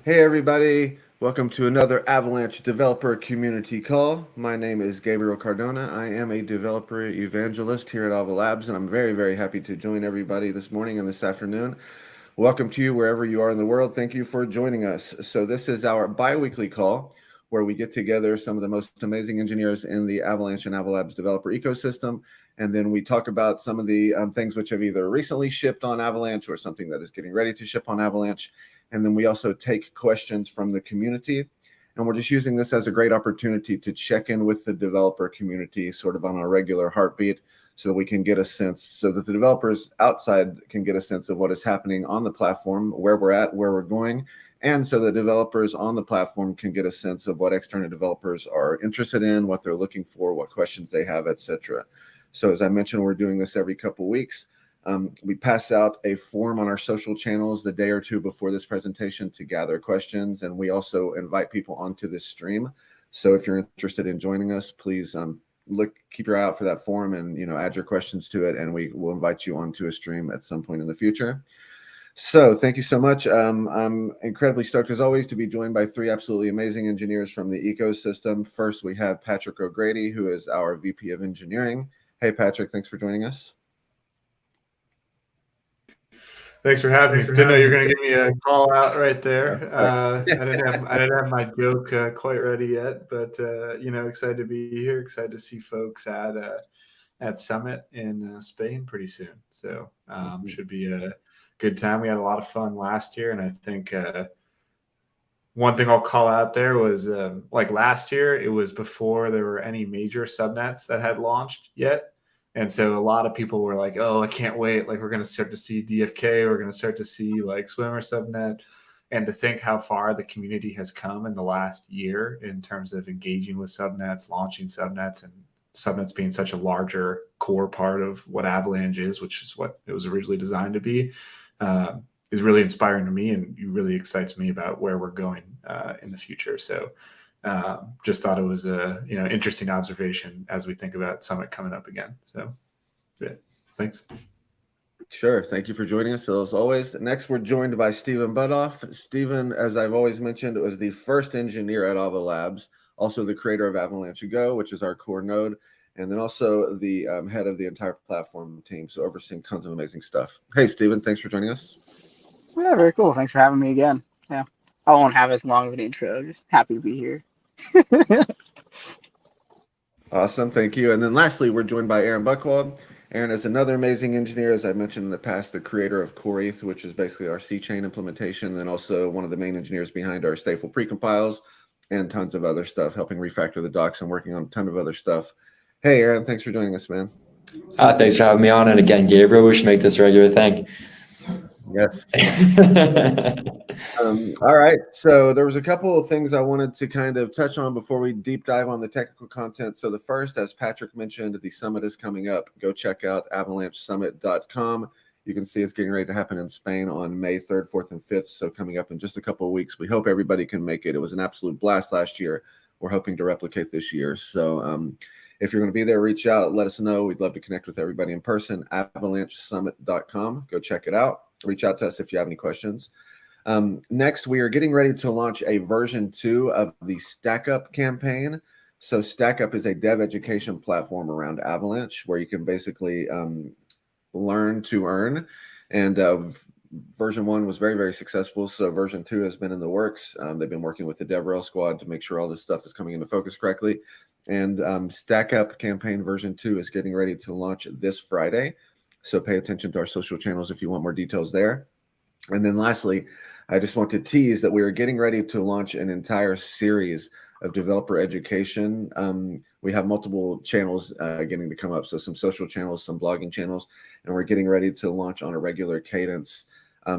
Hey everybody, welcome to another Avalanche Developer Community Call. My name is Gabriel Cardona. I am a developer evangelist here at Ava Labs, and I'm very happy to join everybody this morning and this afternoon. Welcome to you wherever you are in the world. Thank you for joining us. So this is our bi-weekly call where we get together some of the most amazing engineers in the Avalanche and Ava Labs developer ecosystem, and then we talk about some of the things which have either recently shipped on Avalanche or something that is getting ready to ship on Avalanche. And then we also take questions from the community. And we're just using this as a great opportunity to check in with the developer community sort of on a regular heartbeat so that we can get a sense, so that the developers outside can get a sense of what is happening on the platform, where we're at, where we're going, and so the developers on the platform can get a sense of what external developers are interested in, what they're looking for, what questions they have, etc. So as I mentioned, we're doing this every couple weeks. We pass out a form on our social channels the day or two before this presentation to gather questions, and we also invite people onto this stream. So if you're interested in joining us, please keep your eye out for that form and add your questions to it, and we will invite you onto a stream at some point in the future. So thank you so much. I'm incredibly stoked as always to be joined by three absolutely amazing engineers from the ecosystem. First, we have Patrick O'Grady, who is our VP of Engineering. Hey, Patrick, thanks for joining us. Thanks for having me. Didn't know you were going to give me a call out right there. I didn't have my joke quite ready yet, but excited to be here. Excited to see folks at Summit in Spain pretty soon. So should be a good time. We had a lot of fun last year, and I think one thing I'll call out there was like last year, it was before there were any major subnets that had launched yet. And so a lot of people were like, oh, I can't wait. Like, we're going to start to see DFK. We're going to start to see like Swimmer subnet. And to think how far the community has come in the last year in terms of engaging with subnets, launching subnets, and subnets being such a larger core part of what Avalanche is, which is what it was originally designed to be, is really inspiring to me, and it really excites me about where we're going in the future. So just thought it was a interesting observation as we think about Summit coming up again. So yeah, thanks. Sure. Thank you for joining us, as always. Next, we're joined by Stephen Budoff. Stephen, as I've always mentioned, was the first engineer at Ava Labs, also the creator of Avalanche Go, which is our core node, and then also the head of the entire platform team, so overseeing tons of amazing stuff. Hey, Stephen, thanks for joining us. Yeah, very cool. Thanks for having me again. Yeah, I won't have as long of an intro. Just happy to be here. Awesome. Thank you. And then lastly, we're joined by Aaron Buchwald. Aaron is another amazing engineer, as I mentioned in the past, the creator of CoreETH, which is basically our C-chain implementation, and then also one of the main engineers behind our stateful precompiles and tons of other stuff, helping refactor the docs and working on a ton of other stuff. Hey, Aaron, thanks for joining us, man. Thanks for having me on. And again, Gabriel, we should make this a regular thing. Yes. All right. So there was a couple of things I wanted to kind of touch on before we deep dive on the technical content. So the first, as Patrick mentioned, the summit is coming up. Go check out avalanchesummit.com. You can see it's getting ready to happen in Spain on May 3rd, 4th, and 5th. So coming up in just a couple of weeks. We hope everybody can make it. It was an absolute blast last year. We're hoping to replicate this year. So if you're going to be there, reach out. Let us know. We'd love to connect with everybody in person. avalanchesummit.com. Go check it out. Reach out to us if you have any questions. Next, we are getting ready to launch a version 2 of the StackUp campaign. So StackUp is a dev education platform around Avalanche where you can basically learn to earn. And version 1 was very successful. So version 2 has been in the works. They've been working with the DevRel squad to make sure all this stuff is coming into focus correctly. And StackUp campaign version 2 is getting ready to launch this Friday. So pay attention to our social channels if you want more details there. And then lastly, I just want to tease that we are getting ready to launch an entire series of developer education. We have multiple channels getting to come up. So some social channels, some blogging channels, and we're getting ready to launch on a regular cadence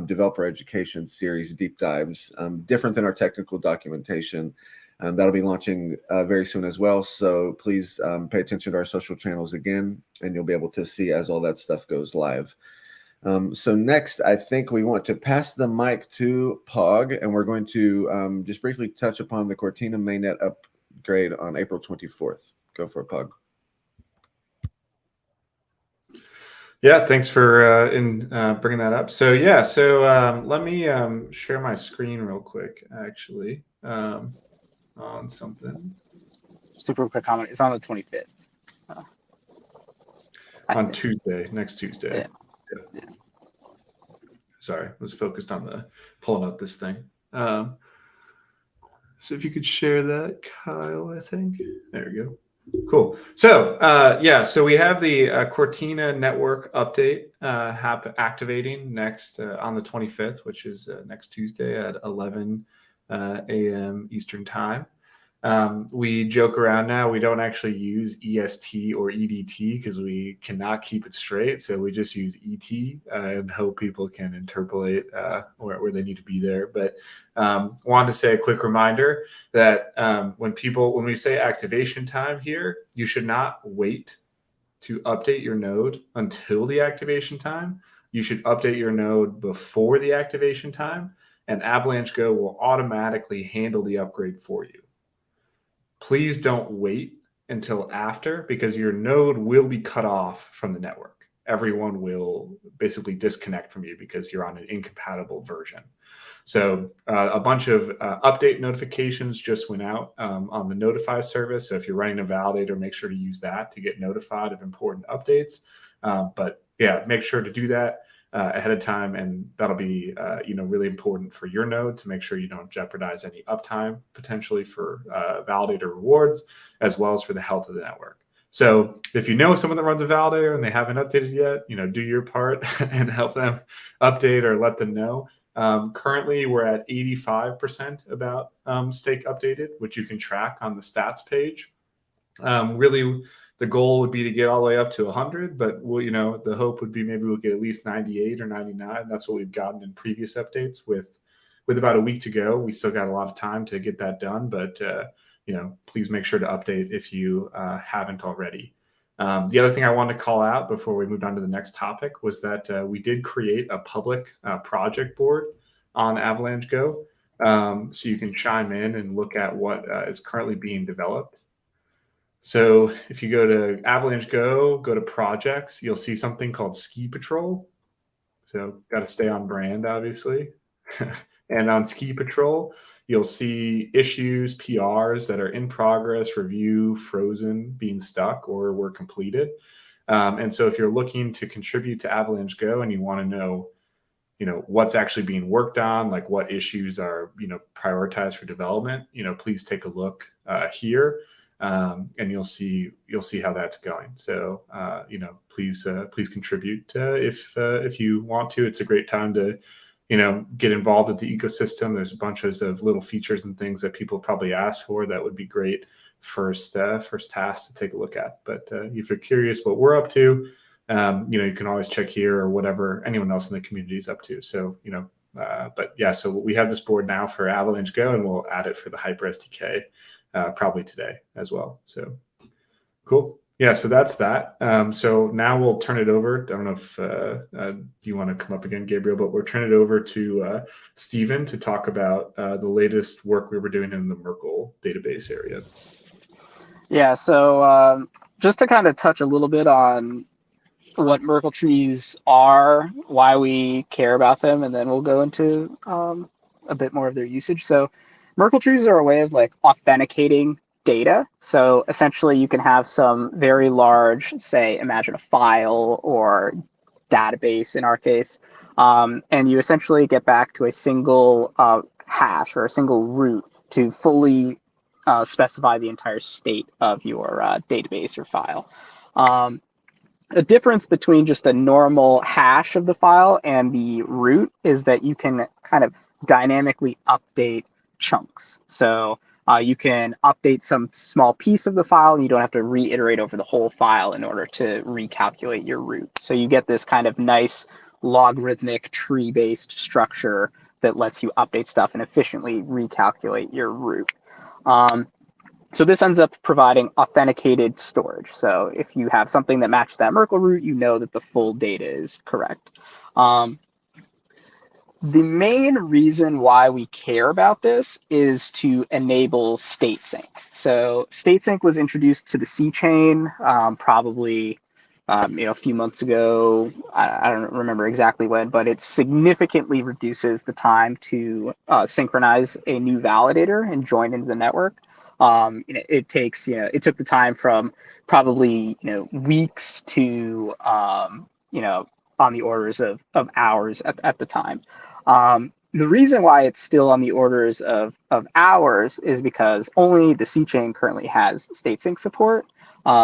developer education series, deep dives, different than our technical documentation. That'll be launching very soon as well. So please pay attention to our social channels again, and you'll be able to see as all that stuff goes live. So next, I think we want to pass the mic to Pog, and we're going to just briefly touch upon the Cortina mainnet upgrade on April 24th. Go for it, Pog. Yeah, thanks for bringing that up. So yeah, so let me share my screen real quick, actually, on something. Super quick comment. It's on the 25th. On Tuesday, next Tuesday. Yeah. Sorry, I was focused on the pulling up this thing. So if you could share that, Kyle, I think. There we go. Cool. So yeah, so we have the Cortina network update activating next on the 25th, which is next Tuesday at 11 a.m. Eastern time. We joke around now. We don't actually use EST or EDT because we cannot keep it straight. So we just use ET and hope people can interpolate where they need to be there. But wanted to say a quick reminder that when we say activation time here, you should not wait to update your node until the activation time. You should update your node before the activation time, and Avalanche Go will automatically handle the upgrade for you. Please don't wait until after, because your node will be cut off from the network. Everyone will basically disconnect from you because you're on an incompatible version. So a bunch of update notifications just went out on the notify service. So if you're running a validator, make sure to use that to get notified of important updates. But yeah, make sure to do that ahead of time, and that'll be really important for your node to make sure you don't jeopardize any uptime potentially for validator rewards, as well as for the health of the network. So if you know someone that runs a validator and they haven't updated yet, do your part and help them update or let them know. Currently, we're at 85% about stake updated, which you can track on the stats page. Really, the goal would be to get all the way up to 100, but the hope would be maybe we'll get at least 98 or 99. That's what we've gotten in previous updates. With about a week to go, we still got a lot of time to get that done. But please make sure to update if you haven't already. The other thing I wanted to call out before we moved on to the next topic was that we did create a public project board on Avalanche Go, so you can chime in and look at what is currently being developed. So if you go to Avalanche Go, go to projects, you'll see something called Ski Patrol. So got to stay on brand, obviously. And on Ski Patrol, you'll see issues, PRs that are in progress, review, frozen, being stuck, or were completed. And so if you're looking to contribute to Avalanche Go and you want to know, what's actually being worked on, like what issues are, prioritized for development, please take a look here. And you'll see how that's going. So please contribute if you want to. It's a great time to get involved with the ecosystem. There's a bunch of little features and things that people probably ask for that would be great first task to take a look at. But if you're curious what we're up to, you can always check here or whatever anyone else in the community is up to. So but yeah, so we have this board now for Avalanche Go, and we'll add it for the Hyper SDK. Probably today as well. So cool. Yeah, so that's that. So now we'll turn it over. I don't know if you want to come up again, Gabriel, but we're turning it over to Stephen to talk about the latest work we were doing in the Merkle database area. Yeah, so just to kind of touch a little bit on what Merkle trees are, why we care about them, and then we'll go into a bit more of their usage. So Merkle trees are a way of authenticating data. So essentially you can have some very large, say, imagine a file or database in our case, and you essentially get back to a single hash or a single root to fully specify the entire state of your database or file. A difference between just a normal hash of the file and the root is that you can kind of dynamically update chunks. So you can update some small piece of the file, and you don't have to reiterate over the whole file in order to recalculate your root. So you get this kind of nice logarithmic tree-based structure that lets you update stuff and efficiently recalculate your root. So this ends up providing authenticated storage. So if you have something that matches that Merkle root, you know that the full data is correct. The main reason why we care about this is to enable state sync. So state sync was introduced to the C chain probably a few months ago. I don't remember exactly when, but it significantly reduces the time to synchronize a new validator and join into the network. It takes, it took the time from probably, weeks to, on the orders of hours at the time. The reason why it's still on the orders of hours is because only the C chain currently has state sync support.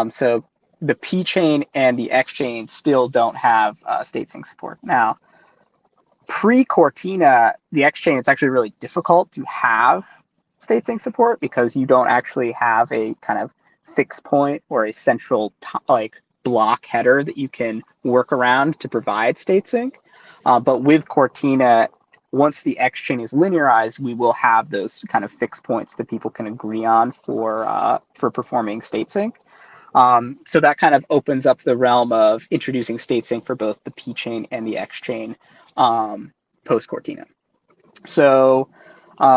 So the P chain and the X chain still don't have state sync support. Now, pre-Cortina, the X chain, it's actually really difficult to have state sync support because you don't actually have a kind of fixed point or a central block header that you can work around to provide state sync. But with Cortina, once the X chain is linearized, we will have those kind of fixed points that people can agree on for performing state sync. So that kind of opens up the realm of introducing state sync for both the P chain and the X chain post Cortina. So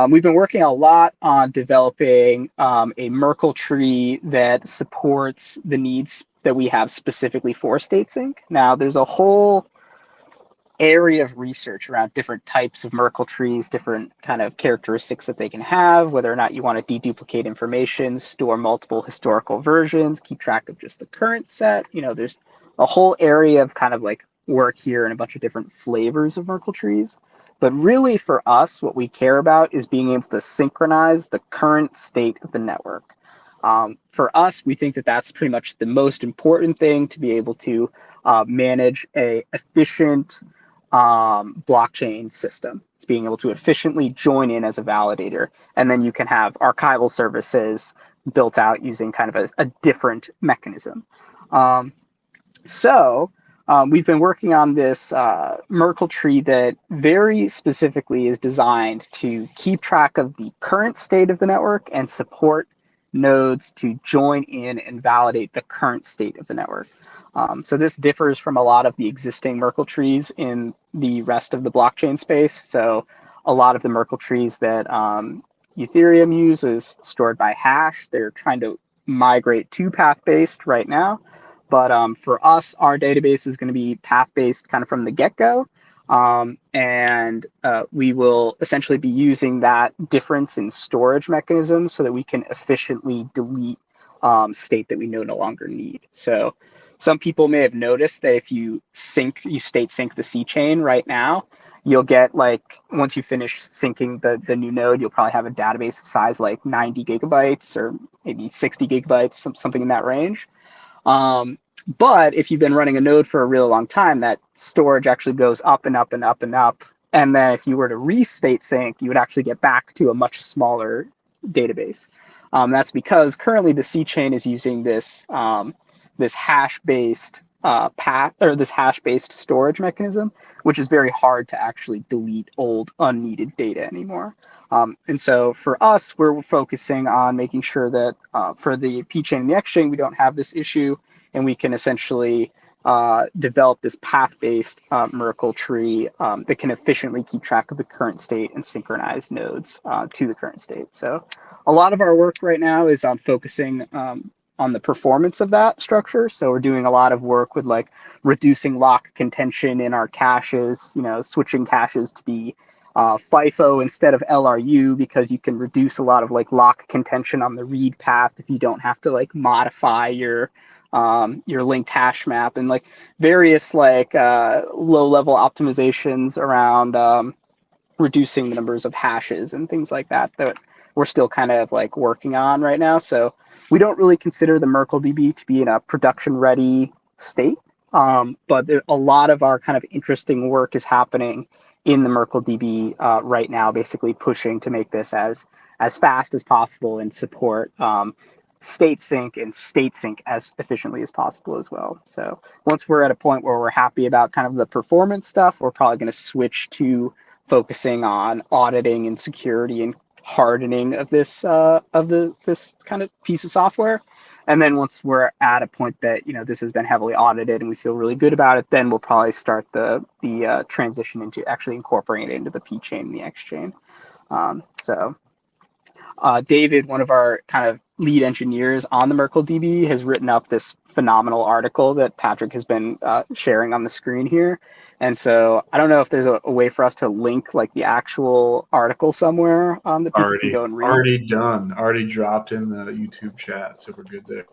we've been working a lot on developing a Merkle tree that supports the needs that we have specifically for state sync. Now, there's a whole area of research around different types of Merkle trees, different kind of characteristics that they can have, whether or not you want to deduplicate information, store multiple historical versions, keep track of just the current set. There's a whole area of kind of like work here and a bunch of different flavors of Merkle trees. But really for us, what we care about is being able to synchronize the current state of the network. For us, we think that that's pretty much the most important thing to be able to manage a efficient blockchain system. It's being able to efficiently join in as a validator, and then you can have archival services built out using kind of a different mechanism. So we've been working on this Merkle tree that very specifically is designed to keep track of the current state of the network and support nodes to join in and validate the current state of the network. So this differs from a lot of the existing Merkle trees in the rest of the blockchain space. So a lot of the Merkle trees that Ethereum uses stored by hash. They're trying to migrate to path-based right now. But for us, our database is going to be path-based kind of from the get-go. And we will essentially be using that difference in storage mechanisms so that we can efficiently delete state that we no longer need. So some people may have noticed that if you state sync the C chain right now, you'll get once you finish syncing the new node, you'll probably have a database of size like 90 gigabytes or maybe 60 gigabytes, something in that range. But if you've been running a node for a really long time, that storage actually goes up and up and up and up. And then if you were to restate sync, you would actually get back to a much smaller database. That's because currently the C chain is using this hash-based this hash-based storage mechanism, which is very hard to actually delete old unneeded data anymore. And so for us, we're focusing on making sure that for the P chain and the X chain, we don't have this issue, and we can essentially develop this path-based Merkle tree that can efficiently keep track of the current state and synchronize nodes to the current state. So a lot of our work right now is on focusing on the performance of that structure. So we're doing a lot of work with reducing lock contention in our caches, switching caches to be FIFO instead of LRU, because you can reduce a lot of lock contention on the read path if you don't have to modify your linked hash map, and various low level optimizations around reducing the numbers of hashes and things like that we're still kind of working on right now. So we don't really consider the Merkle DB to be in a production ready state, but a lot of our kind of interesting work is happening in the Merkle DB right now, basically pushing to make this as fast as possible and support state sync and state sync as efficiently as possible as well. So once we're at a point where we're happy about kind of the performance stuff, we're probably going to switch to focusing on auditing and security and hardening of this this kind of piece of software. And then once we're at a point that this has been heavily audited and we feel really good about it, then we'll probably start the transition into actually incorporating it into the P chain and the X chain. So David, one of our kind of lead engineers on the Merkle DB, has written up this phenomenal article that Patrick has been sharing on the screen here. And so I don't know if there's a way for us to link like the actual article somewhere that people can go and read. Already done. Already dropped in the YouTube chat, so we're good there.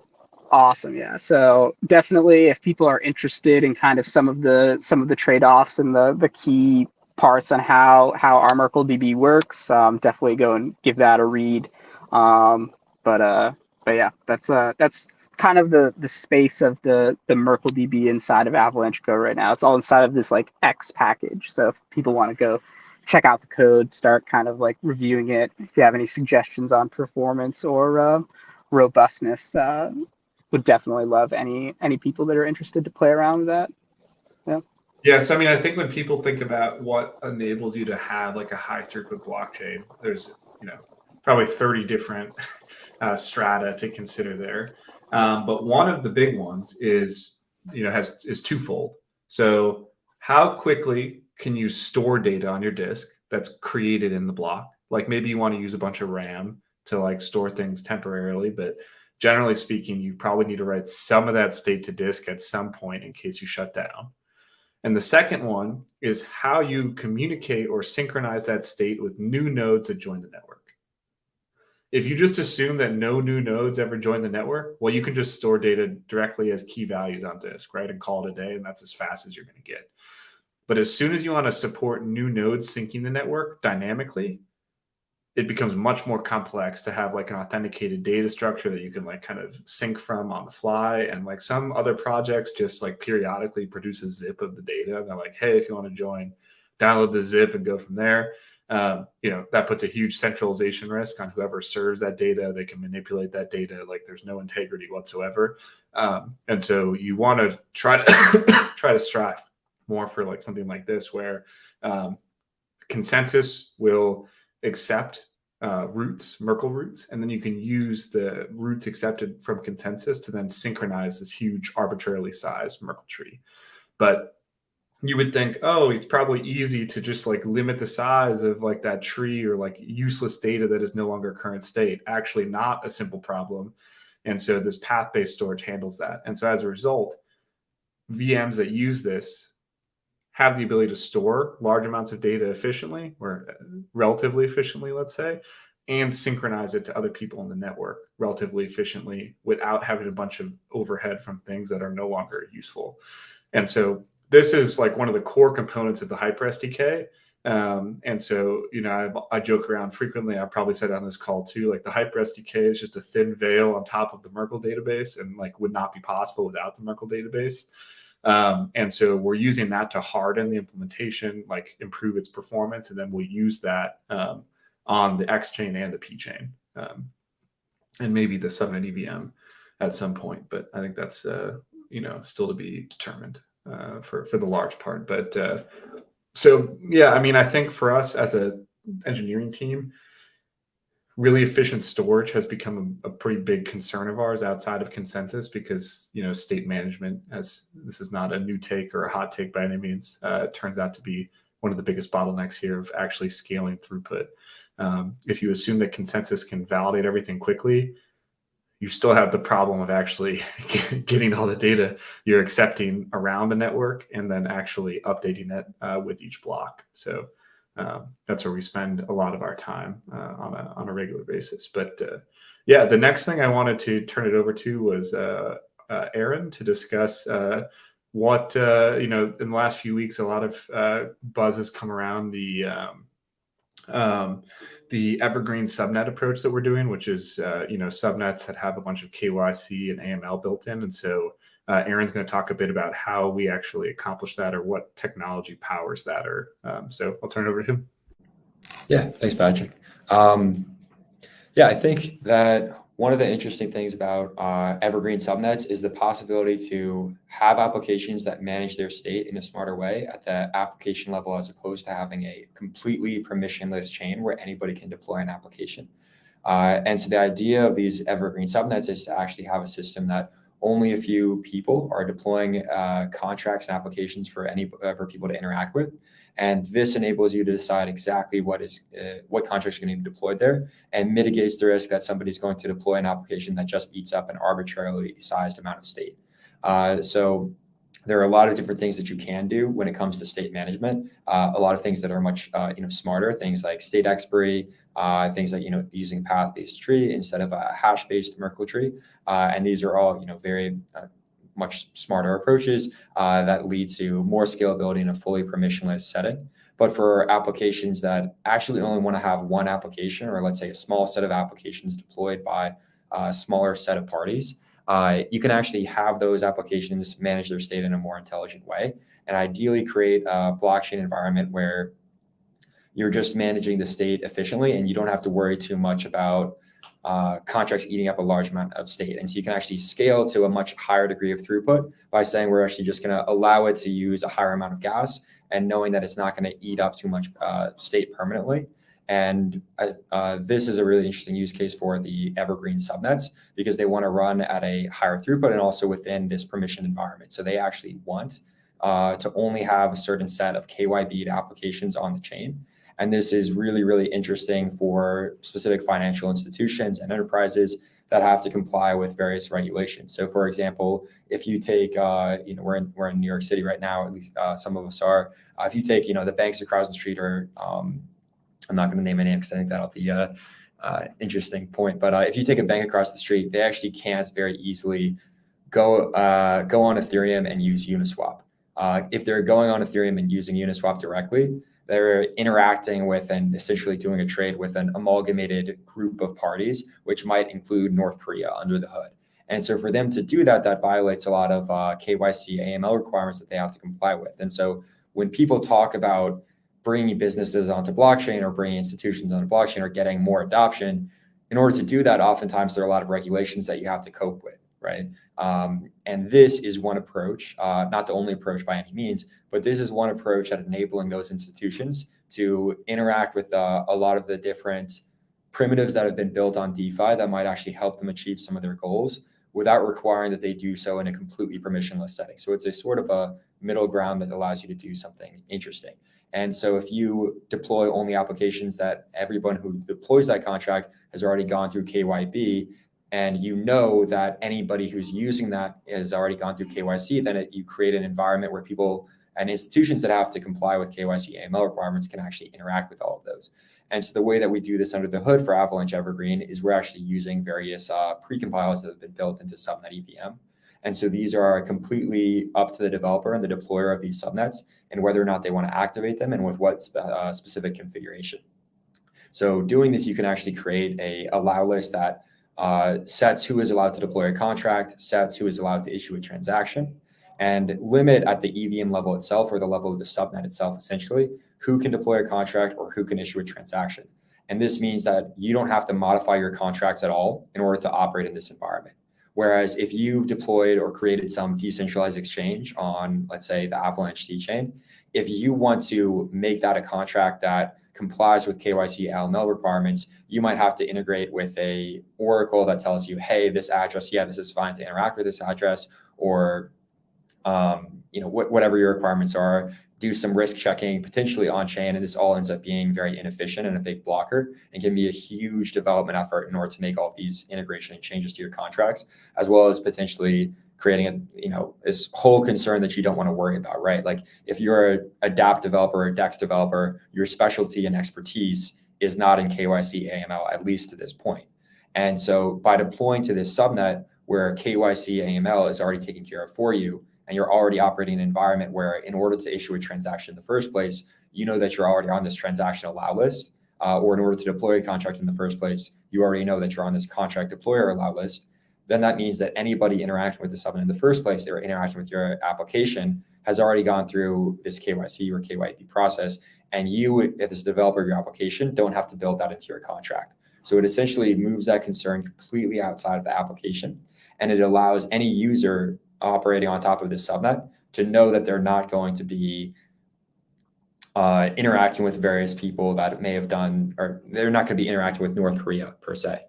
Awesome, yeah. So definitely, if people are interested in kind of some of the trade-offs and the key parts on how our Merkle DB works, definitely go and give that a read. But yeah, that's kind of the space of the Merkle DB inside of Avalanche Go right now. It's all inside of this like X package. So if people want to go check out the code, start kind of like reviewing it, if you have any suggestions on performance or robustness, would definitely love any people that are interested to play around with that. Yeah, so I mean, I think when people think about what enables you to have like a high throughput blockchain, there's probably 30 different strata to consider there. But one of the big ones is is twofold. So how quickly can you store data on your disk that's created in the block? Like maybe you want to use a bunch of RAM to like store things temporarily, but generally speaking, you probably need to write some of that state to disk at some point in case you shut down. And the second one is how you communicate or synchronize that state with new nodes that join the network. If you just assume that no new nodes ever join the network, well, you can just store data directly as key values on disk, right? And call it a day, and that's as fast as you're going to get. But as soon as you want to support new nodes syncing the network dynamically, it becomes much more complex to have like an authenticated data structure that you can like kind of sync from on the fly. And like some other projects just like periodically produce a zip of the data. And they're like, hey, if you want to join, download the zip and go from there. That puts a huge centralization risk on whoever serves that data. They can manipulate that data. Like there's no integrity whatsoever. And so you want to try to strive more for like something like this, where consensus will accept roots, Merkle roots, and then you can use the roots accepted from consensus to then synchronize this huge arbitrarily sized Merkle tree. But you would think, oh, it's probably easy to just like limit the size of like that tree or like useless data that is no longer current state. Actually, not a simple problem. And so this path-based storage handles that. And so as a result, VMs that use this have the ability to store large amounts of data efficiently, or relatively efficiently, let's say, and synchronize it to other people in the network relatively efficiently without having a bunch of overhead from things that are no longer useful. And so this is like one of the core components of the Hyper SDK. And so, I joke around frequently. I probably said on this call too, like the Hyper SDK is just a thin veil on top of the Merkle database, and like would not be possible without the Merkle database. And so we're using that to harden the implementation, like improve its performance, and then we'll use that on the X chain and the P chain, and maybe the Subnet EVM at some point. But I think that's still to be determined for the large part. But so yeah, I mean, I think for us as an engineering team, really efficient storage has become a pretty big concern of ours outside of consensus, because state management, as this is not a new take or a hot take by any means, turns out to be one of the biggest bottlenecks here of actually scaling throughput. If you assume that consensus can validate everything quickly, you still have the problem of actually getting all the data you're accepting around the network and then actually updating it with each block. So that's where we spend a lot of our time on a regular basis. But yeah, the next thing I wanted to turn it over to was Aaron to discuss what in the last few weeks, a lot of buzz has come around the Evergreen subnet approach that we're doing, which is subnets that have a bunch of KYC and AML built in. And so Aaron's going to talk a bit about how we actually accomplish that, or what technology powers that. So I'll turn it over to him. Yeah, thanks, Patrick. I think that one of the interesting things about Evergreen subnets is the possibility to have applications that manage their state in a smarter way at the application level, as opposed to having a completely permissionless chain where anybody can deploy an application. And so the idea of these Evergreen subnets is to actually have a system that only a few people are deploying contracts and applications for people to interact with. And this enables you to decide exactly what contracts are going to be deployed there, and mitigates the risk that somebody's going to deploy an application that just eats up an arbitrarily sized amount of state. So there are a lot of different things that you can do when it comes to state management. A lot of things that are much smarter, things like state expiry, things like using a path-based tree instead of a hash-based Merkle tree, and these are all very much smarter approaches that lead to more scalability in a fully permissionless setting. But for applications that actually only want to have one application, or let's say a small set of applications deployed by a smaller set of parties, you can actually have those applications manage their state in a more intelligent way, and ideally create a blockchain environment where you're just managing the state efficiently and you don't have to worry too much about contracts eating up a large amount of state. And so you can actually scale to a much higher degree of throughput by saying we're actually just going to allow it to use a higher amount of gas, and knowing that it's not going to eat up too much state permanently. And this is a really interesting use case for the Evergreen subnets, because they want to run at a higher throughput and also within this permission environment. So they actually want to only have a certain set of KYB applications on the chain. And this is really, really interesting for specific financial institutions and enterprises that have to comply with various regulations. So, for example, if you take, we're in New York City right now, at least some of us are. If you take, the banks across the street, or I'm not going to name a name because I think that'll be a interesting point. But if you take a bank across the street, they actually can't very easily go on Ethereum and use Uniswap. If they're going on Ethereum and using Uniswap directly, they're interacting with and essentially doing a trade with an amalgamated group of parties, which might include North Korea under the hood. And so for them to do that, that violates a lot of KYC AML requirements that they have to comply with. And so when people talk about bringing businesses onto blockchain or bringing institutions onto blockchain or getting more adoption, in order to do that, oftentimes there are a lot of regulations that you have to cope with, right? And this is one approach, not the only approach by any means, but this is one approach at enabling those institutions to interact with a lot of the different primitives that have been built on DeFi that might actually help them achieve some of their goals without requiring that they do so in a completely permissionless setting. So it's a sort of a middle ground that allows you to do something interesting. And so if you deploy only applications that everyone who deploys that contract has already gone through KYB, and you know that anybody who's using that has already gone through KYC, then you create an environment where people and institutions that have to comply with KYC AML requirements can actually interact with all of those. And so the way that we do this under the hood for Avalanche Evergreen is we're actually using various precompiles that have been built into Subnet EVM. And so these are completely up to the developer and the deployer of these subnets and whether or not they want to activate them and with what specific configuration. So doing this, you can actually create a allow list that sets who is allowed to deploy a contract, sets who is allowed to issue a transaction, and limit at the EVM level itself, or the level of the subnet itself, essentially, who can deploy a contract or who can issue a transaction. And this means that you don't have to modify your contracts at all in order to operate in this environment. Whereas if you've deployed or created some decentralized exchange on, let's say, the Avalanche C chain, if you want to make that a contract that complies with KYC AML requirements, you might have to integrate with a oracle that tells you, hey, this address, yeah, this is fine to interact with this address, or whatever your requirements are, do some risk checking potentially on chain. And this all ends up being very inefficient and a big blocker, and can be a huge development effort in order to make all of these integration and changes to your contracts, as well as potentially creating this whole concern that you don't want to worry about, right? Like if you're a dApp developer or a DEX developer, your specialty and expertise is not in KYC AML, at least to this point. And so by deploying to this subnet where KYC AML is already taken care of for you, and you're already operating in an environment where in order to issue a transaction in the first place, you know that you're already on this transaction allow list, or in order to deploy a contract in the first place, you already know that you're on this contract deployer allow list. Then that means that anybody interacting with the subnet in the first place, they're interacting with your application, has already gone through this KYC or KYB process. And you, as a developer of your application, don't have to build that into your contract. So it essentially moves that concern completely outside of the application. And it allows any user operating on top of this subnet to know that they're not going to be interacting with various people that may have done, or they're not going to be interacting with North Korea per se.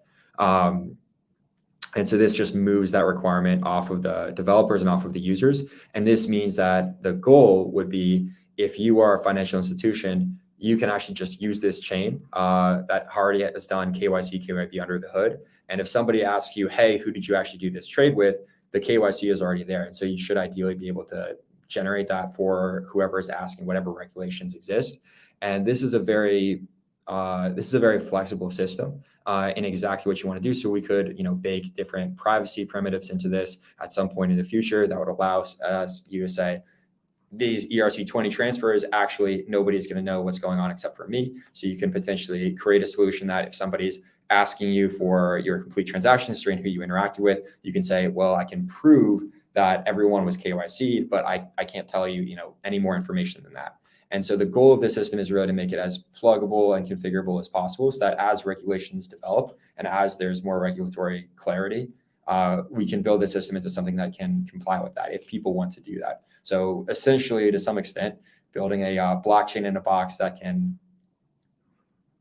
And so this just moves that requirement off of the developers and off of the users. And this means that the goal would be, if you are a financial institution, you can actually just use this chain that already has done KYC, KYB under the hood. And if somebody asks you, hey, who did you actually do this trade with? the KYC is already there. And so you should ideally be able to generate that for whoever is asking whatever regulations exist. And this is a very flexible system in exactly what you want to do. So we could, bake different privacy primitives into this at some point in the future that would allow you to say, these ERC20 transfers, actually, nobody's going to know what's going on except for me. So you can potentially create a solution that if somebody's asking you for your complete transaction history and who you interacted with, you can say, well, I can prove that everyone was KYC'd, but I can't tell you, any more information than that. And so the goal of this system is really to make it as pluggable and configurable as possible, so that as regulations develop and as there's more regulatory clarity, we can build the system into something that can comply with that if people want to do that. So essentially, to some extent, building a blockchain in a box that can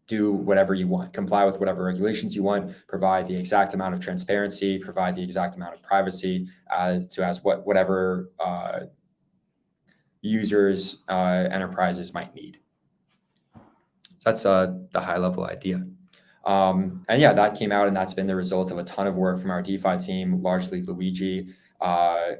do whatever you want, comply with whatever regulations you want, provide the exact amount of transparency, provide the exact amount of privacy as whatever users, enterprises might need. So that's the high level idea. And yeah, that came out, and that's been the result of a ton of work from our DeFi team, largely Luigi,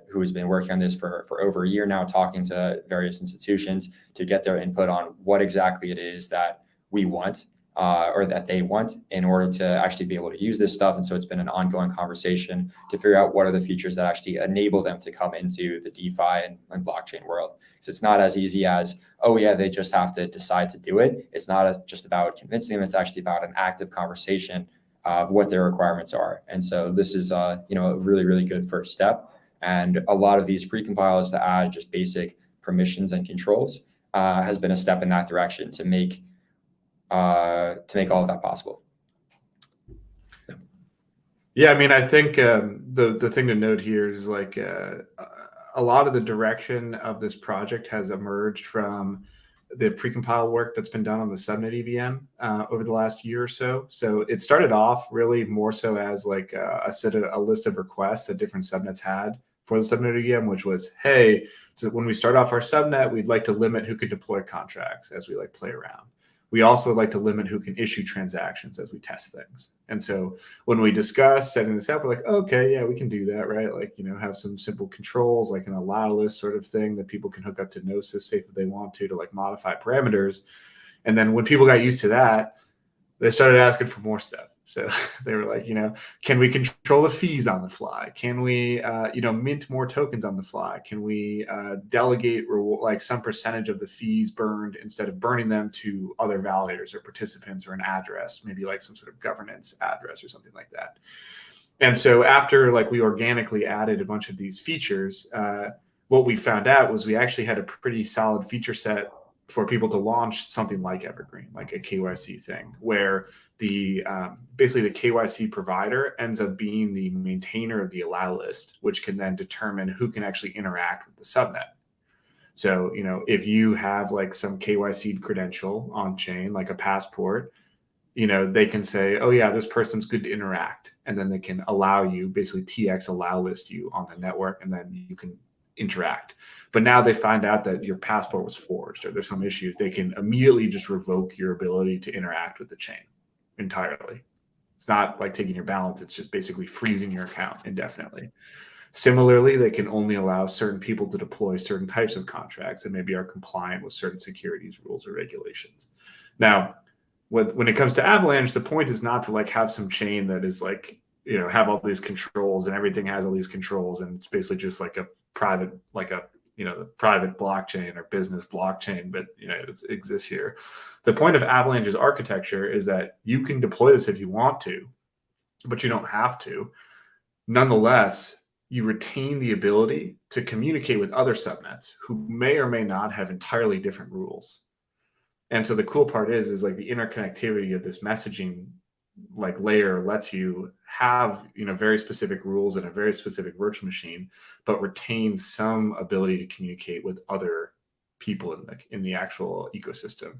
who has been working on this for over a year now, talking to various institutions to get their input on what exactly it is that we want, or that they want, in order to actually be able to use this stuff. And so it's been an ongoing conversation to figure out what are the features that actually enable them to come into the DeFi and blockchain world. So it's not as easy as, oh yeah, they just have to decide to do it. It's not just about convincing them. It's actually about an active conversation of what their requirements are. And so this is a really, really good first step. And a lot of these precompiles to add just basic permissions and controls has been a step in that direction to make all of that possible. Yeah, I mean, I think the thing to note here is like a lot of the direction of this project has emerged from the precompile work that's been done on the Subnet EVM over the last year or so. So it started off really more so as like a list of requests that different subnets had for the Subnet EVM, which was, hey, so when we start off our subnet, we'd like to limit who could deploy contracts as we like play around. We also would like to limit who can issue transactions as we test things. And so when we discuss setting this up, we're like, okay, yeah, we can do that, right? Like, have some simple controls, like an allow list sort of thing that people can hook up to Gnosis safe if they want to like modify parameters. And then when people got used to that, they started asking for more stuff. So they were like, can we control the fees on the fly? Can we, mint more tokens on the fly? Can we delegate like some percentage of the fees burned instead of burning them to other validators or participants or an address, maybe like some sort of governance address or something like that? And so after like we organically added a bunch of these features, what we found out was we actually had a pretty solid feature set for people to launch something like Evergreen, like a KYC thing, where the basically the KYC provider ends up being the maintainer of the allow list, which can then determine who can actually interact with the subnet. So, if you have like some KYC credential on chain, like a passport, they can say, oh yeah, this person's good to interact. And then they can allow you, basically TX allow list you on the network, and then you can interact. But now they find out that your passport was forged or there's some issue, they can immediately just revoke your ability to interact with the chain entirely. It's not like taking your balance, it's just basically freezing your account indefinitely. Similarly, they can only allow certain people to deploy certain types of contracts that maybe are compliant with certain securities rules or regulations. Now, when it comes to Avalanche, the point is not to like have some chain that is like, have all these controls and everything has all these controls, and it's basically just like a private, like a the private blockchain or business blockchain, but it exists here. The point of Avalanche's architecture is that you can deploy this if you want to, but you don't have to. Nonetheless, you retain the ability to communicate with other subnets who may or may not have entirely different rules. And so the cool part is like the interconnectivity of this messaging like layer lets you have very specific rules and a very specific virtual machine, but retain some ability to communicate with other people in the actual ecosystem.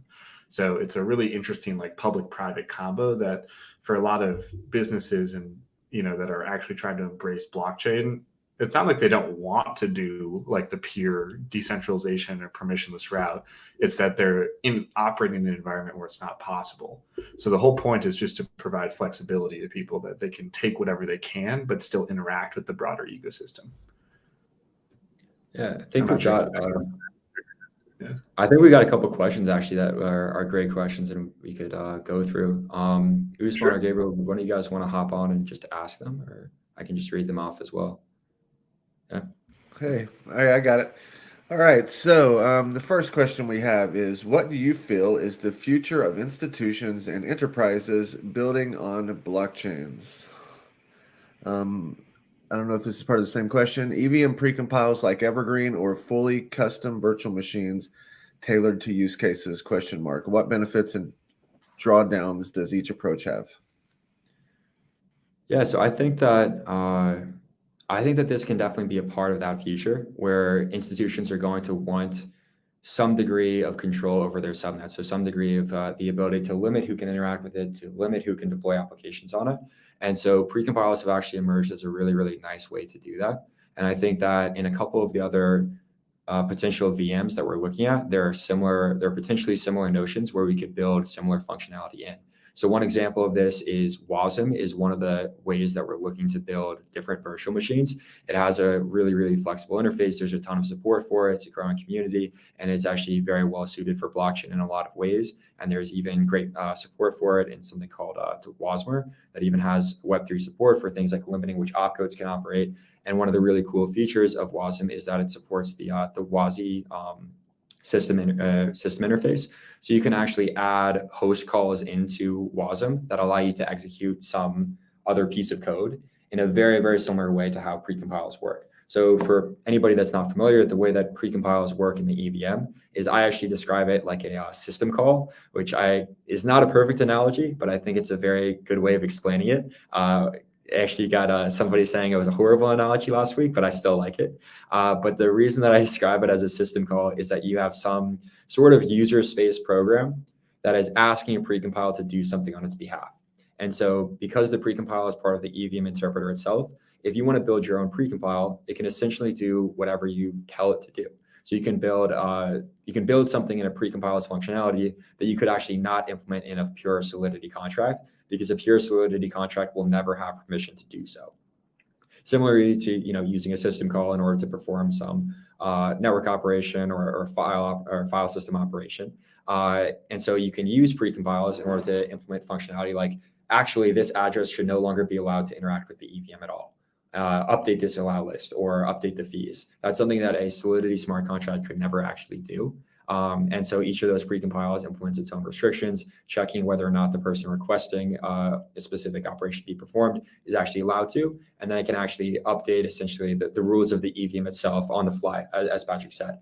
So it's a really interesting like public-private combo that for a lot of businesses and that are actually trying to embrace blockchain, it's not like they don't want to do like the pure decentralization or permissionless route. It's that they're operating in an environment where it's not possible. So the whole point is just to provide flexibility to people that they can take whatever they can, but still interact with the broader ecosystem. Yeah, I think I think we got a couple of questions actually that are great questions, and we could go through. Usman or Gabriel, one of you guys want to hop on and just ask them, or I can just read them off as well. Yeah. Hey, I got it. All right. So the first question we have is, what do you feel is the future of institutions and enterprises building on blockchains? I don't know if this is part of the same question. EVM precompiles like Evergreen or fully custom virtual machines tailored to use cases? Question mark. What benefits and drawdowns does each approach have? Yeah, so I think that this can definitely be a part of that future where institutions are going to want some degree of control over their subnet. So some degree of the ability to limit who can interact with it, to limit who can deploy applications on it. And so precompiles have actually emerged as a really, really nice way to do that. And I think that in a couple of the other potential VMs that we're looking at, there are potentially similar notions where we could build similar functionality in. So one example of this is WASM is one of the ways that we're looking to build different virtual machines. It has a really, really flexible interface. There's a ton of support for it. It's a growing community, and it's actually very well suited for blockchain in a lot of ways. And there's even great support for it in something called WASMer that even has Web3 support for things like limiting which opcodes can operate. And one of the really cool features of WASM is that it supports the WASI system interface. So you can actually add host calls into WASM that allow you to execute some other piece of code in a very, very similar way to how precompiles work. So for anybody that's not familiar, the way that precompiles work in the EVM is I actually describe it like a system call, which is not a perfect analogy, but I think it's a very good way of explaining it. Actually got somebody saying it was a horrible analogy last week, but I still like it. But the reason that I describe it as a system call is that you have some sort of user space program that is asking a precompile to do something on its behalf. And so because the precompile is part of the EVM interpreter itself, if you want to build your own precompile, it can essentially do whatever you tell it to do. So you can build something in a precompile's functionality that you could actually not implement in a pure Solidity contract, because a pure Solidity contract will never have permission to do so. Similarly to using a system call in order to perform some network operation or file system operation, and so you can use precompiles in order to implement functionality like actually this address should no longer be allowed to interact with the EVM at all. Update this allow list or update the fees. That's something that a Solidity smart contract could never actually do. And so each of those precompiles implements its own restrictions, checking whether or not the person requesting a specific operation be performed is actually allowed to. And then it can actually update essentially the rules of the EVM itself on the fly, as Patrick said.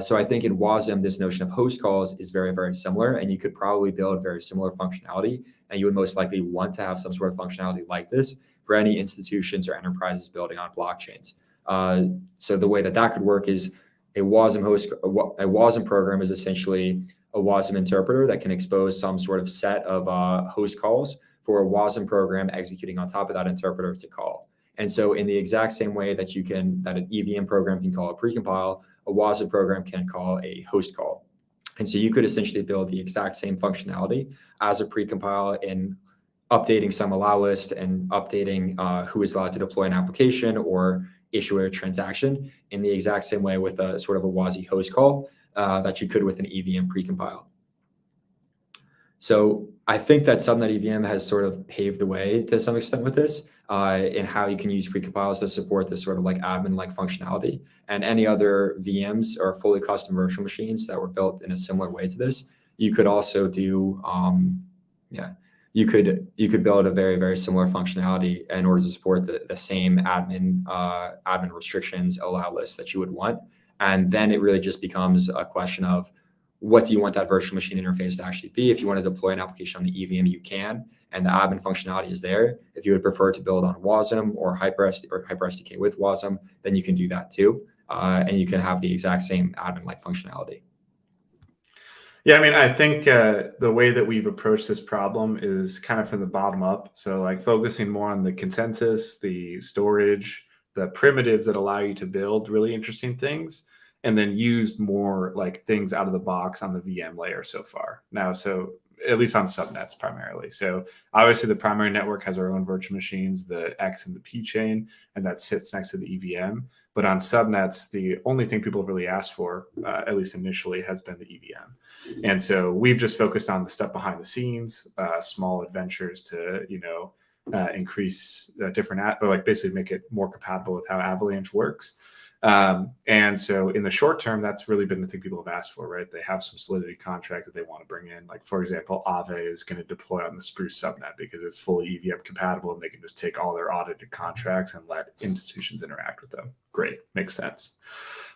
So I think in WASM, this notion of host calls is very, very similar, and you could probably build very similar functionality, and you would most likely want to have some sort of functionality like this for any institutions or enterprises building on blockchains. So the way that could work is a WASM program is essentially a WASM interpreter that can expose some sort of set of host calls for a WASM program executing on top of that interpreter to call. And so in the exact same way that an EVM program can call a precompile, a WASM program can call a host call. And so you could essentially build the exact same functionality as a precompile in updating some allow list and updating who is allowed to deploy an application or issue a transaction in the exact same way with a sort of a WASI host call that you could with an EVM precompile. So I think that Subnet EVM has sort of paved the way to some extent with this in how you can use precompiles to support this sort of like admin-like functionality. And any other VMs or fully custom virtual machines that were built in a similar way to this, you could also do, you could build a very, very similar functionality in order to support the same admin restrictions allow list that you would want. And then it really just becomes a question of what do you want that virtual machine interface to actually be? If you want to deploy an application on the EVM, you can, and the admin functionality is there. If you would prefer to build on WASM or HyperSDK with WASM, then you can do that too. And you can have the exact same admin-like functionality. Yeah, I mean, I think the way that we've approached this problem is kind of from the bottom up. So like focusing more on the consensus, the storage, the primitives that allow you to build really interesting things, and then used more like things out of the box on the VM layer so far. Now, so at least on subnets primarily. So obviously the primary network has our own virtual machines, the X and the P chain, and that sits next to the EVM. But on subnets, the only thing people have really asked for, at least initially, has been the EVM. And so we've just focused on the stuff behind the scenes, small adventures to, increase different, or like basically make it more compatible with how Avalanche works. And so in the short term, that's really been the thing people have asked for, right? They have some Solidity contract that they want to bring in. Like, for example, Ava is going to deploy on the Spruce subnet because it's fully EVM compatible, and they can just take all their audited contracts and let institutions interact with them. Great, makes sense.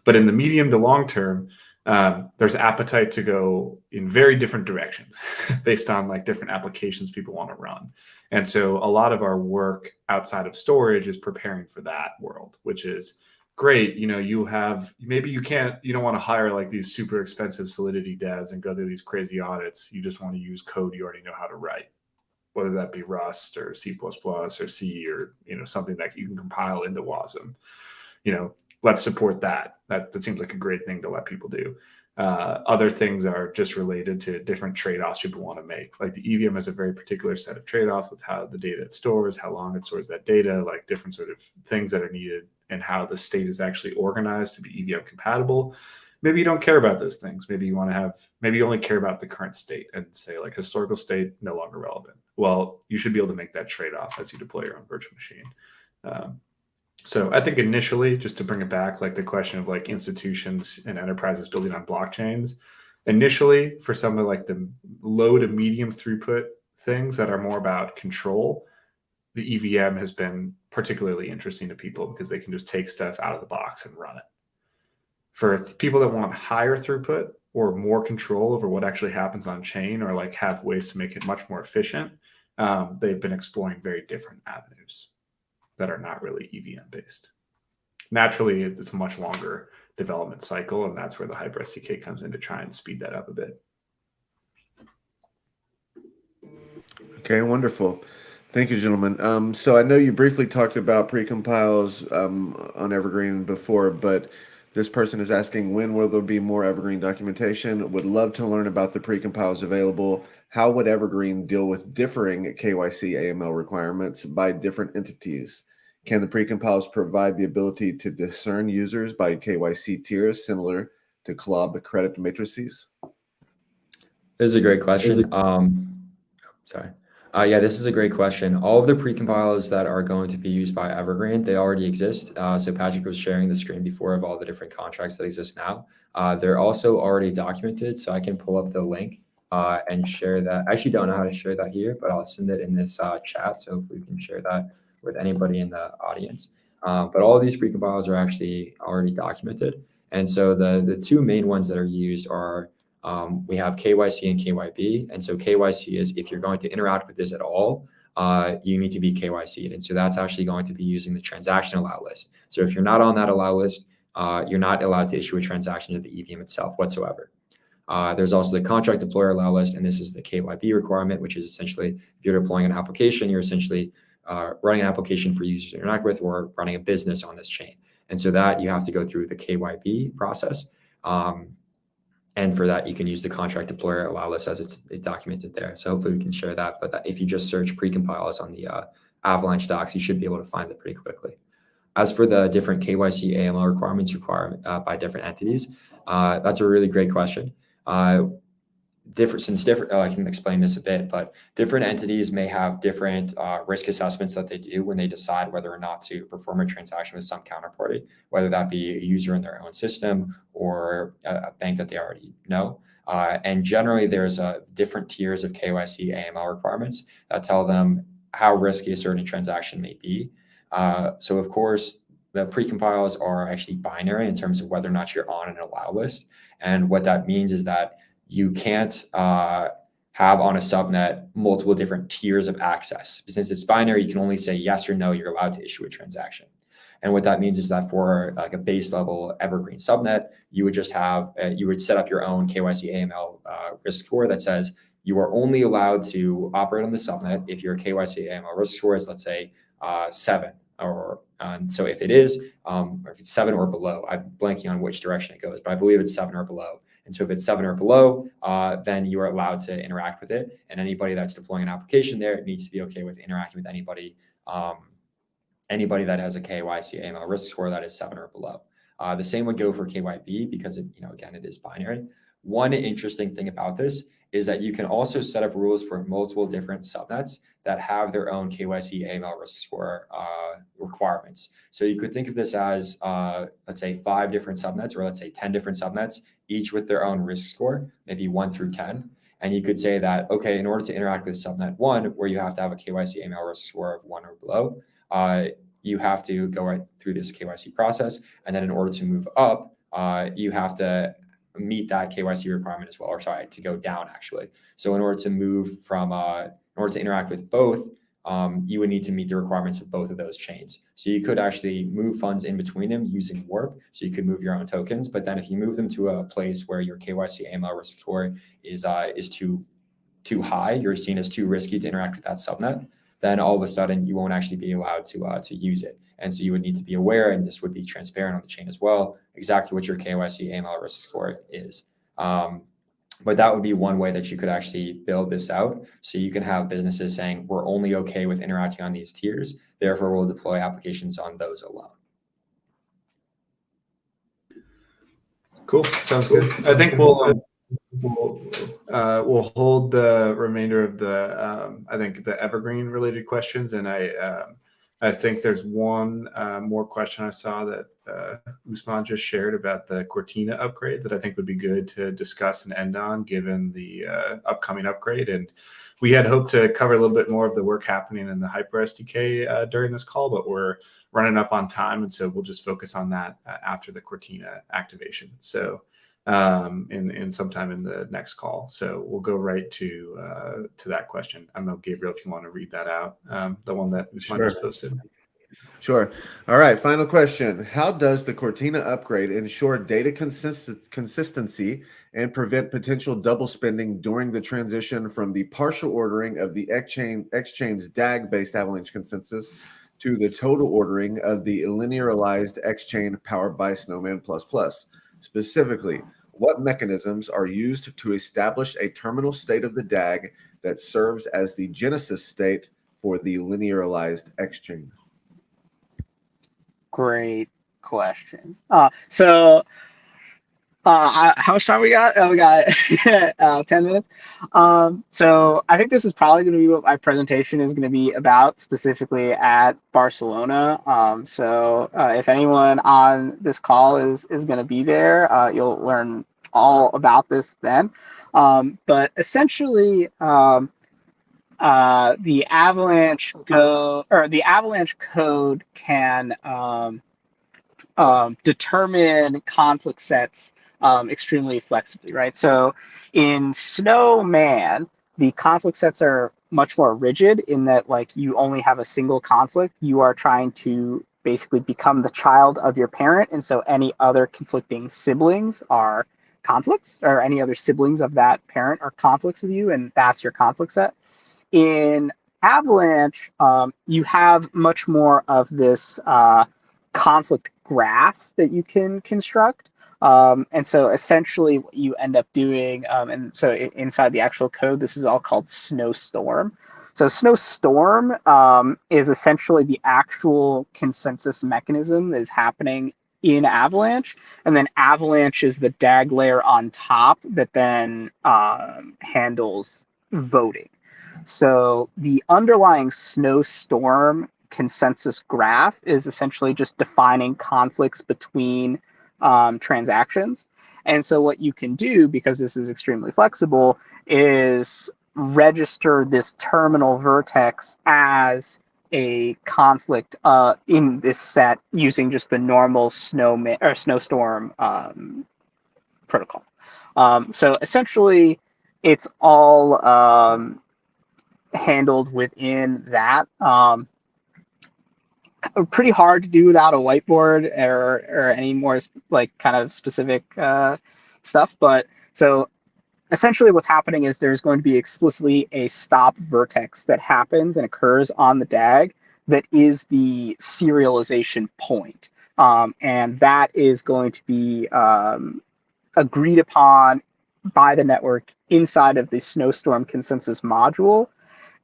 But in the medium to long term, there's appetite to go in very different directions based on like different applications people want to run. And so a lot of our work outside of storage is preparing for that world, which is great. You have, maybe you don't want to hire like these super expensive Solidity devs and go through these crazy audits. You just want to use code you already know how to write, whether that be Rust or C++ or C, or, something that you can compile into WASM. Let's support that. That seems like a great thing to let people do. Other things are just related to different trade-offs people want to make. Like the EVM has a very particular set of trade-offs with how the data it stores, how long it stores that data, like different sort of things that are needed, and how the state is actually organized to be EVM compatible. Maybe you don't care about those things. Maybe you only care about the current state and say like historical state, no longer relevant. Well, you should be able to make that trade-off as you deploy your own virtual machine. So I think initially, just to bring it back, like the question of like institutions and enterprises building on blockchains, initially for some of like the low to medium throughput things that are more about control, the EVM has been particularly interesting to people because they can just take stuff out of the box and run it. For people that want higher throughput or more control over what actually happens on chain, or like have ways to make it much more efficient, they've been exploring very different avenues that are not really EVM based. Naturally, it's a much longer development cycle, and that's where the Hyper SDK comes in to try and speed that up a bit. Okay, wonderful. Thank you, gentlemen. So I know you briefly talked about precompiles on Evergreen before, but this person is asking, when will there be more Evergreen documentation? Would love to learn about the precompiles available. How would Evergreen deal with differing KYC AML requirements by different entities? Can the precompiles provide the ability to discern users by KYC tiers similar to CLOB credit matrices? This is a great question. This is a great question. All of the precompiles that are going to be used by Evergreen, they already exist. So Patrick was sharing the screen before of all the different contracts that exist now. They're also already documented, so I can pull up the link and share that. I actually don't know how to share that here, but I'll send it in this chat, so hopefully we can share that with anybody in the audience. But all of these precompiles are actually already documented. And so the two main ones that are used are we have KYC and KYB. And so KYC is if you're going to interact with this at all, you need to be KYC'd. And so that's actually going to be using the transaction allow list. So if you're not on that allow list, you're not allowed to issue a transaction to the EVM itself whatsoever. There's also the contract deployer allow list, and this is the KYB requirement, which is essentially if you're deploying an application, you're essentially running an application for users to interact with, or running a business on this chain. And so that you have to go through the KYB process. And for that, you can use the contract deployer allow list as it's documented there. So hopefully we can share that. But if you just search precompiles on the Avalanche docs, you should be able to find it pretty quickly. As for the different KYC AML requirements by different entities, that's a really great question. I can explain this a bit, but different entities may have different risk assessments that they do when they decide whether or not to perform a transaction with some counterparty, whether that be a user in their own system or a bank that they already know. And generally, there's different tiers of KYC AML requirements that tell them how risky a certain transaction may be. So, of course, the precompiles are actually binary in terms of whether or not you're on an allow list. And what that means is that you can't have on a subnet multiple different tiers of access. Since it's binary, you can only say yes or no, you're allowed to issue a transaction. And what that means is that for like a base level Evergreen subnet, you would just have, you would set up your own KYC AML risk score that says you are only allowed to operate on the subnet if your KYC AML risk score is, let's say, 7 or So if it is, or if it's 7 or below, I'm blanking on which direction it goes, but I believe it's 7 or below. And so if it's 7 or below, then you are allowed to interact with it. And anybody that's deploying an application there needs to be okay with interacting with anybody that has a KYC AML risk score that is 7 or below. The same would go for KYB because it, again, it is binary. One interesting thing about this is that you can also set up rules for multiple different subnets that have their own KYC AML risk score requirements. So you could think of this as, let's say 5 different subnets, or let's say 10 different subnets, each with their own risk score, maybe 1 through 10. And you could say that, okay, in order to interact with subnet 1, where you have to have a KYC AML risk score of 1 or below, you have to go right through this KYC process. And then in order to move up, you have to meet that KYC requirement as well, or sorry, to go down actually. So in order to move from, in order to interact with both, you would need to meet the requirements of both of those chains. So you could actually move funds in between them using Warp. So you could move your own tokens, but then if you move them to a place where your KYC AML risk score is too high, you're seen as too risky to interact with that subnet, then all of a sudden you won't actually be allowed to use it. And so you would need to be aware, and this would be transparent on the chain as well, exactly what your KYC AML risk score is. But that would be one way that you could actually build this out. So you can have businesses saying, we're only okay with interacting on these tiers, therefore we'll deploy applications on those alone. Cool, sounds good. I think we'll hold the remainder of the I think the Evergreen related questions, and I think there's one more question I saw that Usman just shared about the Cortina upgrade that I think would be good to discuss and end on, given the upcoming upgrade. And we had hoped to cover a little bit more of the work happening in the Hyper SDK during this call, but we're running up on time, and so we'll just focus on that after the Cortina activation. So in sometime in the next call. So we'll go right to that question. I don't know, Gabriel, if you want to read that out, the one that Usman just posted. Sure. All right. Final question. How does the Cortina upgrade ensure data consistency and prevent potential double spending during the transition from the partial ordering of the X-Chain's DAG-based Avalanche consensus to the total ordering of the linearized X-Chain powered by Snowman++? Specifically, what mechanisms are used to establish a terminal state of the DAG that serves as the genesis state for the linearized X-Chain? Great question. So how much time we got? Oh, we got 10 minutes. So I think this is probably going to be what my presentation is going to be about, specifically at Barcelona. So if anyone on this call is going to be there, you'll learn all about this then. But essentially, the Avalanche code can determine conflict sets extremely flexibly, right? So in Snowman, the conflict sets are much more rigid in that, like, you only have a single conflict. You are trying to basically become the child of your parent, and so any other conflicting siblings are conflicts, or any other siblings of that parent are conflicts with you, and that's your conflict set. In Avalanche, you have much more of this conflict graph that you can construct. And so essentially what you end up doing, and so inside the actual code, this is all called Snowstorm. So Snowstorm is essentially the actual consensus mechanism that is happening in Avalanche. And then Avalanche is the DAG layer on top that then handles voting. So the underlying Snowstorm consensus graph is essentially just defining conflicts between transactions. And so what you can do, because this is extremely flexible, is register this terminal vertex as a conflict in this set using just the normal Snowstorm protocol. So essentially, it's all handled within that. Pretty hard to do without a whiteboard or any more like kind of specific stuff. But so essentially what's happening is there's going to be explicitly a stop vertex that happens and occurs on the DAG that is the serialization point. And that is going to be agreed upon by the network inside of the snowstorm consensus module.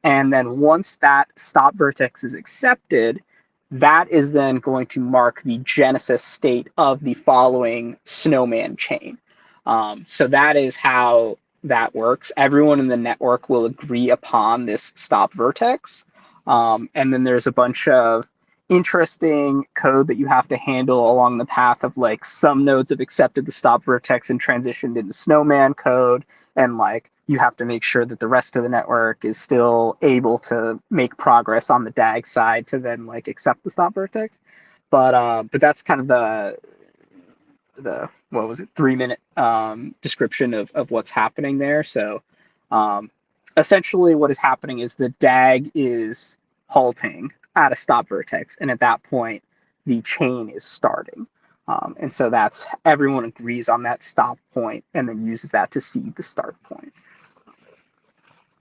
And then once that stop vertex is accepted, that is then going to mark the genesis state of the following snowman chain. So that is how that works. Everyone in the network will agree upon this stop vertex. And then there's a bunch of interesting code that you have to handle along the path of like some nodes have accepted the stop vertex and transitioned into snowman code. And like you have to make sure that the rest of the network is still able to make progress on the DAG side to then like accept the stop vertex. But that's kind of the what was it, 3-minute description of what's happening there. So essentially what is happening is the DAG is halting at a stop vertex, and at that point the chain is starting. And so that's, everyone agrees on that stop point and then uses that to seed the start point.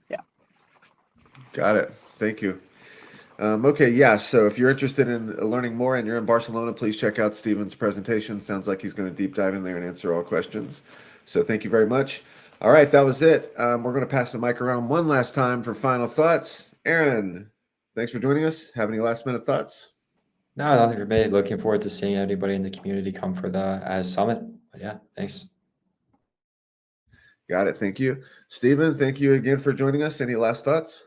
Yeah. Got it. Thank you. Okay, yeah, so if you're interested in learning more and you're in Barcelona, please check out Steven's presentation. Sounds like he's going to deep dive in there and answer all questions. So thank you very much. All right, that was it. We're going to pass the mic around one last time for final thoughts. Aaron, thanks for joining us. Have any last minute thoughts? No, nothing for me. Looking forward to seeing anybody in the community come for the summit. But yeah, thanks. Got it. Thank you. Steven, thank you again for joining us. Any last thoughts?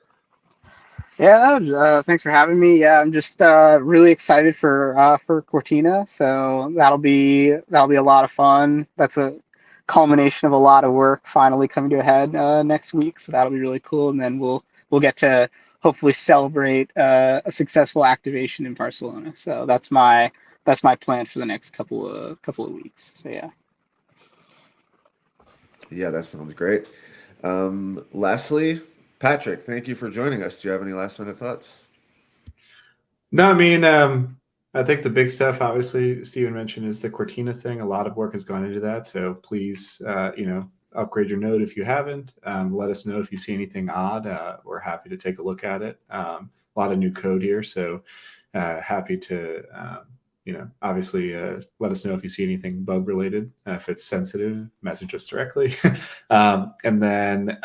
Yeah, thanks for having me. Yeah, I'm just really excited for Cortina. So that'll be a lot of fun. That's a culmination of a lot of work finally coming to a head next week. So that'll be really cool. And then we'll get to hopefully celebrate a successful activation in Barcelona. So that's my plan for the next couple of weeks. So yeah. Yeah, that sounds great. Lastly, Patrick, thank you for joining us. Do you have any last minute thoughts? No, I mean, I think the big stuff, obviously, Steven mentioned, is the Cortina thing. A lot of work has gone into that. So please, upgrade your node if you haven't. Let us know if you see anything odd. We're happy to take a look at it. A lot of new code here. So happy to, obviously let us know if you see anything bug related. If it's sensitive, message us directly. And then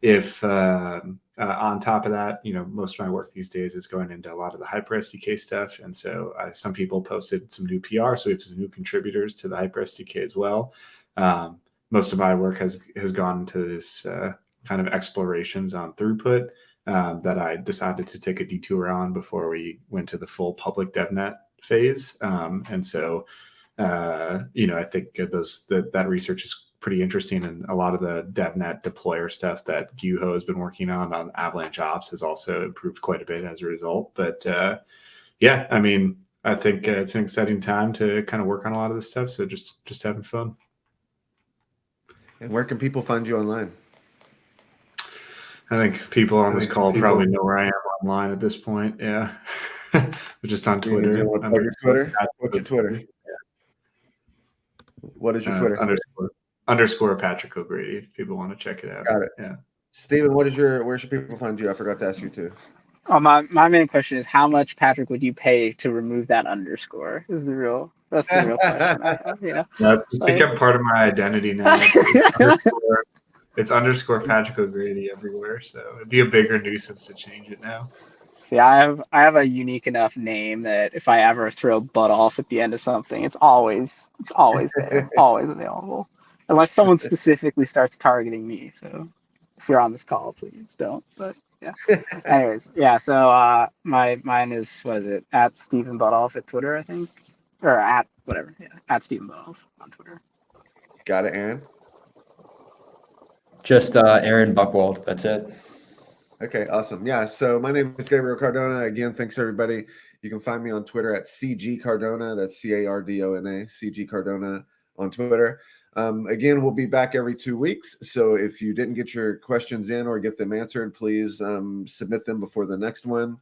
if on top of that, most of my work these days is going into a lot of the HyperSDK stuff. And so some people posted some new PR. So we have some new contributors to the HyperSDK as well. Most of my work has gone into this kind of explorations on throughput that I decided to take a detour on before we went to the full public DevNet phase. And so, I think that research is pretty interesting, and a lot of the DevNet deployer stuff that Guho has been working on Avalanche Ops has also improved quite a bit as a result. But yeah, I mean, I think it's an exciting time to kind of work on a lot of this stuff. So just having fun. And where can people find you online? I think people on this call probably know where I am online at this point. Yeah. But just on Twitter. Your Twitter? What's your Twitter? Yeah. What is your Twitter? _ Patrick O'Grady, if people want to check it out. Got it. Yeah. Steven, where should people find you? I forgot to ask you too. My main question is, how much, Patrick, would you pay to remove that underscore? That's the real question I have. Yeah. It's become part of my identity now. It's _ Patrick O'Grady everywhere, so it'd be a bigger nuisance to change it now. See, I have a unique enough name that if I ever throw butt off at the end of something, it's always there, always available, unless someone specifically starts targeting me. So if you're on this call, please don't. But yeah. Anyways, yeah. So mine is, what is it, at Stephen Butoff at Twitter, I think, or at whatever. Yeah, at Stephen Butoff on Twitter. Got it, Aaron. Just Aaron Buchwald. That's it. Okay, awesome. Yeah, so my name is Gabriel Cardona. Again, thanks everybody. You can find me on Twitter at CG Cardona. That's Cardona, CG Cardona on Twitter. Again, we'll be back every 2 weeks. So if you didn't get your questions in or get them answered, please submit them before the next one.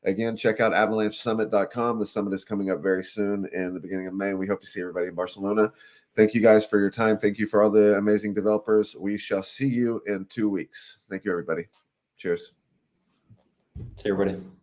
Again, check out avalanchesummit.com. The summit is coming up very soon in the beginning of May. We hope to see everybody in Barcelona. Thank you guys for your time. Thank you for all the amazing developers. We shall see you in 2 weeks. Thank you, everybody. Cheers. See you, everybody.